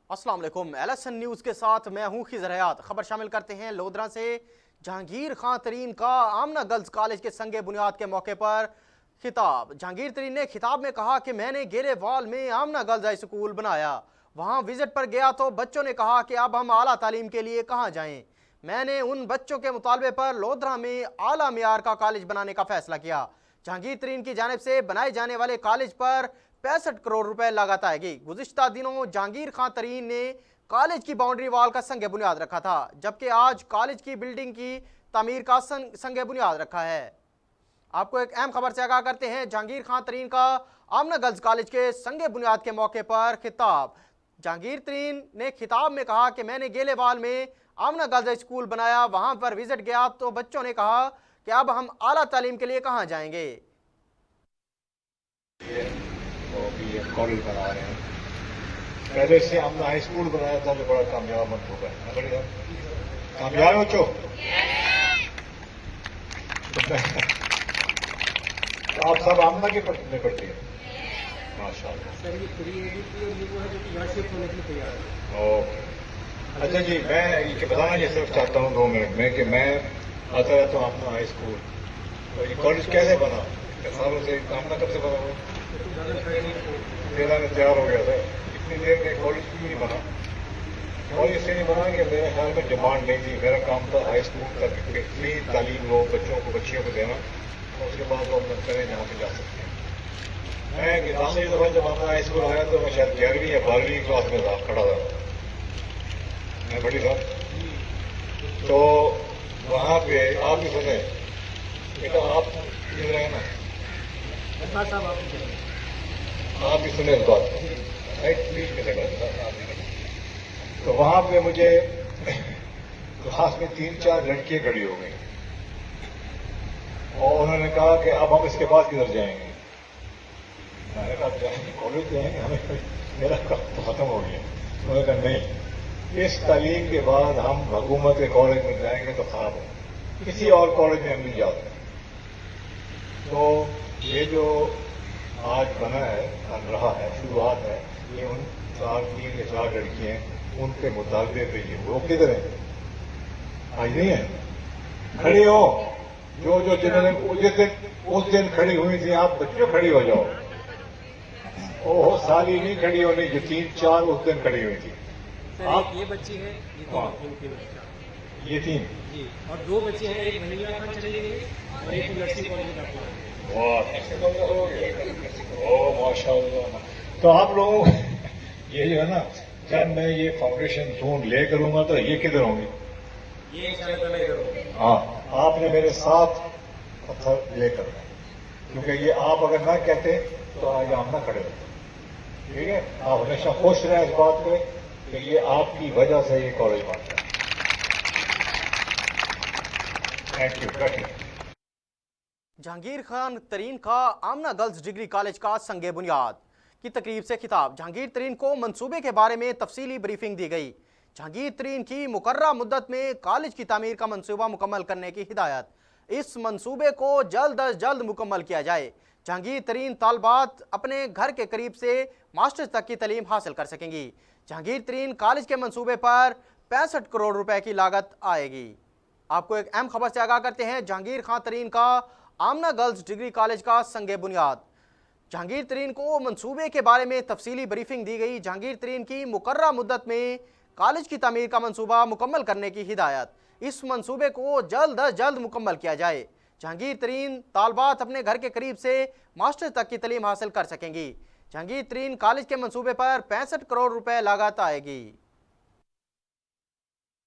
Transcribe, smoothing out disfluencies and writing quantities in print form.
अस्सलाम वालेकुम। LSN news के साथ मैं हूं खिज़र हयात। खबर शामिल करते हैं लोधरा से। जहांगीर खां तरीन का आमना गर्ल्स कॉलेज के संगे बुनियाद के मौके पर खिताब। जहांगीर तरीन ने खिताब में कहा कि मैंने गेरेवाल में आमना गर्ल्स हाई स्कूल बनाया, वहां विजिट पर गया तो बच्चों ने कहा कि अब हम आला तालीम के लिए कहाँ जाएं। मैंने उन बच्चों के मुतालबे पर लोधरा में आला मियार का कॉलेज बनाने का फैसला किया। जहांगीर तरीन की जानिब से बनाए जाने वाले कॉलेज पर 65 करोड़ रुपए लागत आएगी। गुज़िश्ता दिनों जहांगीर खां तरीन ने कॉलेज की बाउंड्री वॉल का संगे बुनियाद रखा था, जबकि आज कॉलेज की बिल्डिंग की तामीर का संगे बुनियाद रखा है। आपको एक अहम खबर से आगाह करते हैं। जहांगीर खां तरीन का आमना गर्ल्स कॉलेज के संगे बुनियाद के मौके पर खिताब। जहांगीर तरीन ने खिताब में कहा कि मैंने गेलेवाल में आमना गर्ल्स स्कूल बनाया, वहां पर विजिट गया तो बच्चों ने कहा कि अब हम आला तालीम के लिए कहाँ जाएंगे। कॉलेज बना रहे हैं, पहले से हमने हाई स्कूल बनाया था जो बड़ा कामयाब मत होगा। बढ़िया कामयाब हो चो तो आप सब आमना के निकलते हैं माशाल्लाह। ओके अच्छा जी, मैं ये बताना ये सिर्फ चाहता हूँ 2 मिनट में कि मैं आता रहता हूँ अपना हाई स्कूल, तो ये कॉलेज कैसे बना, सालों से आमना कब से बना हुआ? मेरा में तैयार हो गया था, इतनी देर में कॉलेज क्यों नहीं बना? कॉलेज से नहीं बना कि मेरे ख्याल में डिमांड नहीं थी। मेरा काम था हाई स्कूल तक इतनी तालीम हो बच्चियों को देना, और उसके बाद वो हम करें जहाँ पे जा सकते हैं। मैं किताबी दफा जब अपना हाई स्कूल आया तो मैं शायद 11वीं या 12वीं क्लास में था, खड़ा था मैं, बड़ी था। तो वहाँ पे आप भी सुने बेटा, आप इधर है ना, आप भी सुने इस बात को। तो वहां पे मुझे क्लास में 3-4 लड़कियां खड़ी हो गई और उन्होंने कहा कि अब हम इसके बाद किधर जाएंगे। मैंने कहा जाएंगे कॉलेज जाएंगे, हमें मेरा काम तो खत्म हो गया। उन्होंने कहा नहीं, इस तालीम के बाद हम हुकूमत के कॉलेज में जाएंगे तो खराब हो, किसी और कॉलेज में हम नहीं जाते। तो ये जो आज बना है, बन रहा है, शुरुआत है, ये उन 3 या 4 लड़कियां हैं, उनके मुतालबे पे ये वो किधर है? आज नहीं है, खड़ी हो। जो जो जिन्होंने उस दिन खड़ी हुई थी, आप बच्चों खड़ी हो जाओ। ओहो, साली नहीं खड़ी होनी, जो 3-4 उस दिन खड़ी हुई थी। आप ये बच्ची है, ये 3 जी, और 2 बच्चे हैं, एक महिला खान चली गई और एक नर्सिंग कॉलेज में दाखिला है। ओ माशाअल्लाह। तो आप लोग ये जो है ना, जब मैं ये फाउंडेशन ढूंढ ले करूंगा तो ये किधर होंगे? ये शायद हाँ, आपने मेरे साथ पत्थर लेकर, क्योंकि ये आप अगर ना कहते तो आज हम ना खड़े होते। ठीक है, आप हमेशा खुश रहें इस बात पे कि ये आपकी वजह से ये कॉलेज बन रहा है। Thank you. जहांगीर खां तरीन का आमना गर्ल्स डिग्री कॉलेज का संगे बुनियाद की तकरीब से खिताब। जहांगीर तरीन को मंसूबे के बारे में तफसीली ब्रीफिंग दी गई। जहांगीर तरीन की मुकर्ररा मुद्दत में कॉलेज की तामीर का मंसूबा मुकम्मल करने की हिदायत। इस मंसूबे को जल्द अज जल्द मुकम्मल किया जाए। जहांगीर तरीन तालबात अपने घर के करीब से मास्टर्स तक की तालीम हासिल कर सकेंगी। जहांगीर तरीन कॉलेज के मंसूबे पर 65 करोड़ रुपए की लागत आएगी। आपको एक अहम खबर से आगाह करते हैं। जहांगीर खां तरीन का आमना गर्ल्स डिग्री कॉलेज का संगे बुनियाद। जहांगीर तरीन को मंसूबे के बारे में तफसीली ब्रीफिंग दी गई। जहांगीर तरीन की मुकर्ररा मुद्दत में कॉलेज की तामीर का मंसूबा मुकम्मल करने की हिदायत। इस मंसूबे को जल्द अज जल्द मुकम्मल किया जाए। जहांगीर तरीन तालबात अपने घर के करीब से मास्टर्स तक की तालीम हासिल कर सकेंगी। जहांगीर तरीन कॉलेज के मंसूबे पर 65 करोड़ रुपए लागत आएगी।